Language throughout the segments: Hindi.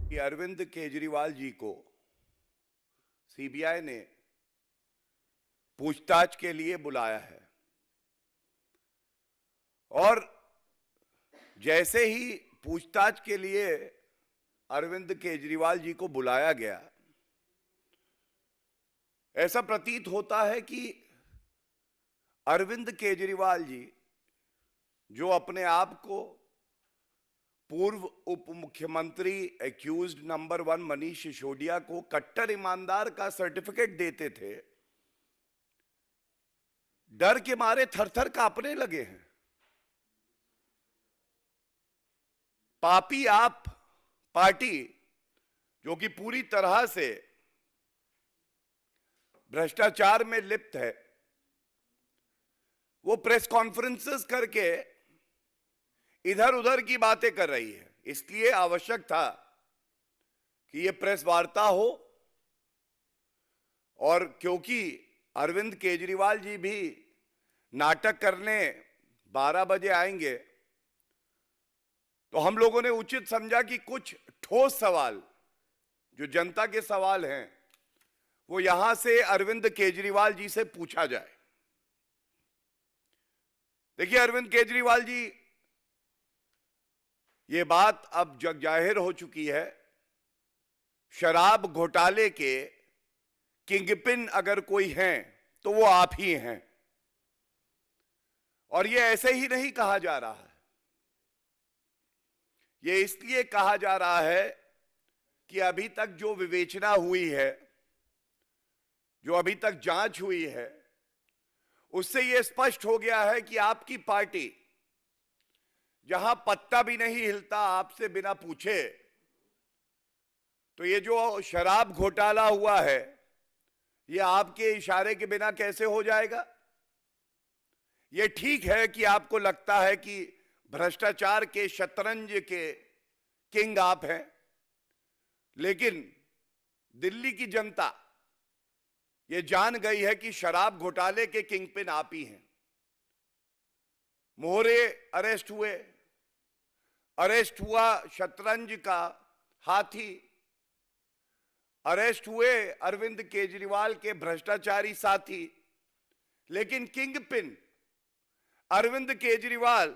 कि अरविंद केजरीवाल जी को सीबीआई ने पूछताछ के लिए बुलाया है और जैसे ही पूछताछ के लिए अरविंद केजरीवाल जी को बुलाया गया, ऐसा प्रतीत होता है कि अरविंद केजरीवाल जी, जो अपने आप को पूर्व उप मुख्यमंत्री एक्यूज्ड नंबर 1 मनीष सिसोदिया को कट्टर ईमानदार का सर्टिफिकेट देते थे, डर के मारे थरथर कांपने लगे हैं। पापी आप पार्टी, जो कि पूरी तरह से भ्रष्टाचार में लिप्त है, वो प्रेस कॉन्फ्रेंसेस करके इधर उधर की बातें कर रही है। इसलिए आवश्यक था कि ये प्रेस वार्ता हो, और क्योंकि अरविंद केजरीवाल जी भी नाटक करने 12 बजे आएंगे, तो हम लोगों ने उचित समझा कि कुछ ठोस सवाल, जो जनता के सवाल हैं, वो यहां से अरविंद केजरीवाल जी से पूछा जाए। देखिए अरविंद केजरीवाल जी, ये बात अब जग जाहिर हो चुकी है, शराब घोटाले के किंगपिन अगर कोई हैं तो वो आप ही हैं। और ये ऐसे ही नहीं कहा जा रहा है, ये इसलिए कहा जा रहा है कि अभी तक जो विवेचना हुई है, जो अभी तक जांच हुई है, उससे ये स्पष्ट हो गया है कि आपकी पार्टी, जहां पत्ता भी नहीं हिलता आपसे बिना पूछे, तो ये जो शराब घोटाला हुआ है, ये आपके इशारे के बिना कैसे हो जाएगा? ये ठीक है कि आपको लगता है कि भ्रष्टाचार के शतरंज के किंग आप हैं, लेकिन दिल्ली की जनता ये जान गई है कि शराब घोटाले के किंगपिन आप ही हैं। मोहरे अरेस्ट हुए, अरेस्ट हुआ शतरंज का हाथी, अरेस्ट हुए अरविंद केजरीवाल के भ्रष्टाचारी साथी, लेकिन किंगपिन अरविंद केजरीवाल,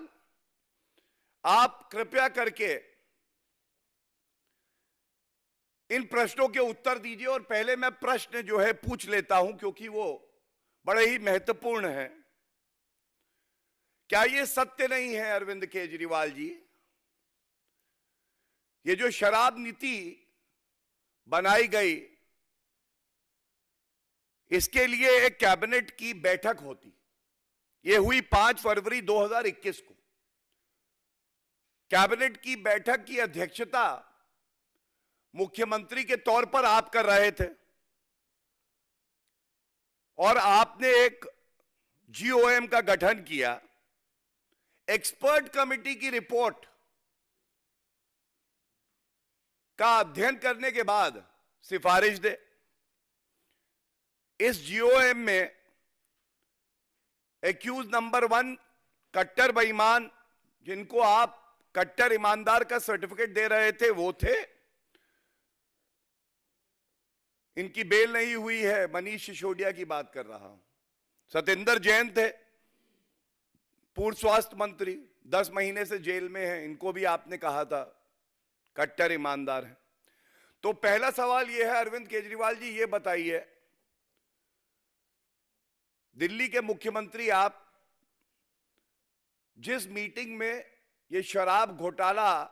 आप कृपया करके इन प्रश्नों के उत्तर दीजिए। और पहले मैं प्रश्न जो है पूछ लेता हूं, क्योंकि वो बड़े ही महत्वपूर्ण है। क्या ये सत्य नहीं है अरविंद केजरीवाल जी, ये जो शराब नीति बनाई गई, इसके लिए एक कैबिनेट की बैठक होती, ये हुई 5 फरवरी 2021 को। कैबिनेट की बैठक की अध्यक्षता मुख्यमंत्री के तौर पर आप कर रहे थे, और आपने एक जीओएम का गठन किया, एक्सपर्ट कमेटी की रिपोर्ट का अध्ययन करने के बाद सिफारिश दे। इस जीओएम में एक्यूज नंबर 1 कट्टर बेईमान, जिनको आप कट्टर ईमानदार का सर्टिफिकेट दे रहे थे, वो थे। इनकी बेल नहीं हुई है, मनीष सिसोदिया की बात कर रहा हूं। सत्येंद्र जैन थे, पूर्व स्वास्थ्य मंत्री, 10 महीने से जेल में हैं, इनको भी आपने कहा था कट्टर ईमानदार है। तो पहला सवाल यह है, अरविंद केजरीवाल जी ये बताइए, दिल्ली के मुख्यमंत्री आप, जिस मीटिंग में ये शराब घोटाला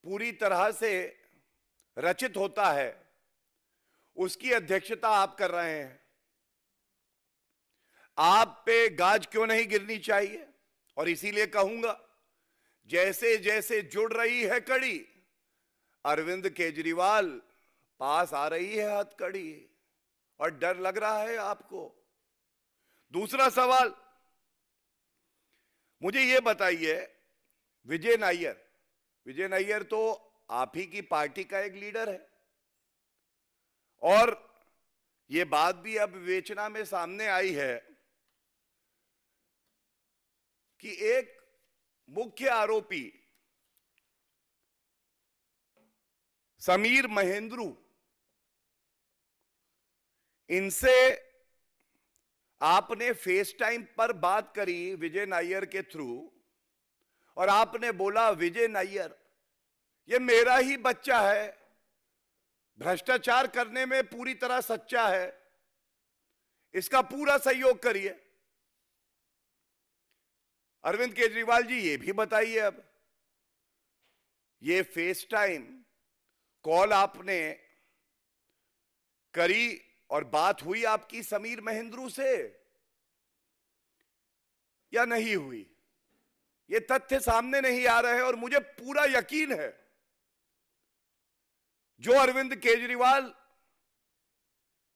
पूरी तरह से रचित होता है, उसकी अध्यक्षता आप कर रहे हैं, आप पे गाज क्यों नहीं गिरनी चाहिए? और इसीलिए कहूंगा, जैसे जैसे जुड़ रही है कड़ी, अरविंद केजरीवाल पास आ रही है हथकड़ी, और डर लग रहा है आपको। दूसरा सवाल, मुझे यह बताइए, विजय नायर तो आप ही की पार्टी का एक लीडर है, और यह बात भी अब विवेचना में सामने आई है कि एक मुख्य आरोपी समीर महेंद्रू, इनसे आपने फेस टाइम पर बात करी विजय नायर के थ्रू, और आपने बोला विजय नायर ये मेरा ही बच्चा है, भ्रष्टाचार करने में पूरी तरह सच्चा है, इसका पूरा सहयोग करिए। अरविंद केजरीवाल जी ये भी बताइए, अब ये फेस टाइम कॉल आपने करी और बात हुई आपकी समीर महेंद्रू से या नहीं हुई? ये तथ्य सामने नहीं आ रहे हैं और मुझे पूरा यकीन है जो अरविंद केजरीवाल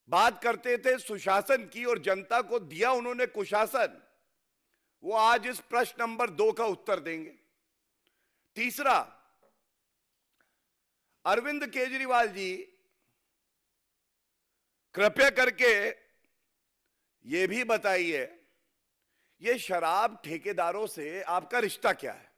बात करते थे सुशासन की और जनता को दिया उन्होंने कुशासन, वो आज इस प्रश्न नंबर 2 का उत्तर देंगे। तीसरा, अरविंद केजरीवाल जी कृपया करके ये भी बताइए, ये शराब ठेकेदारों से आपका रिश्ता क्या है?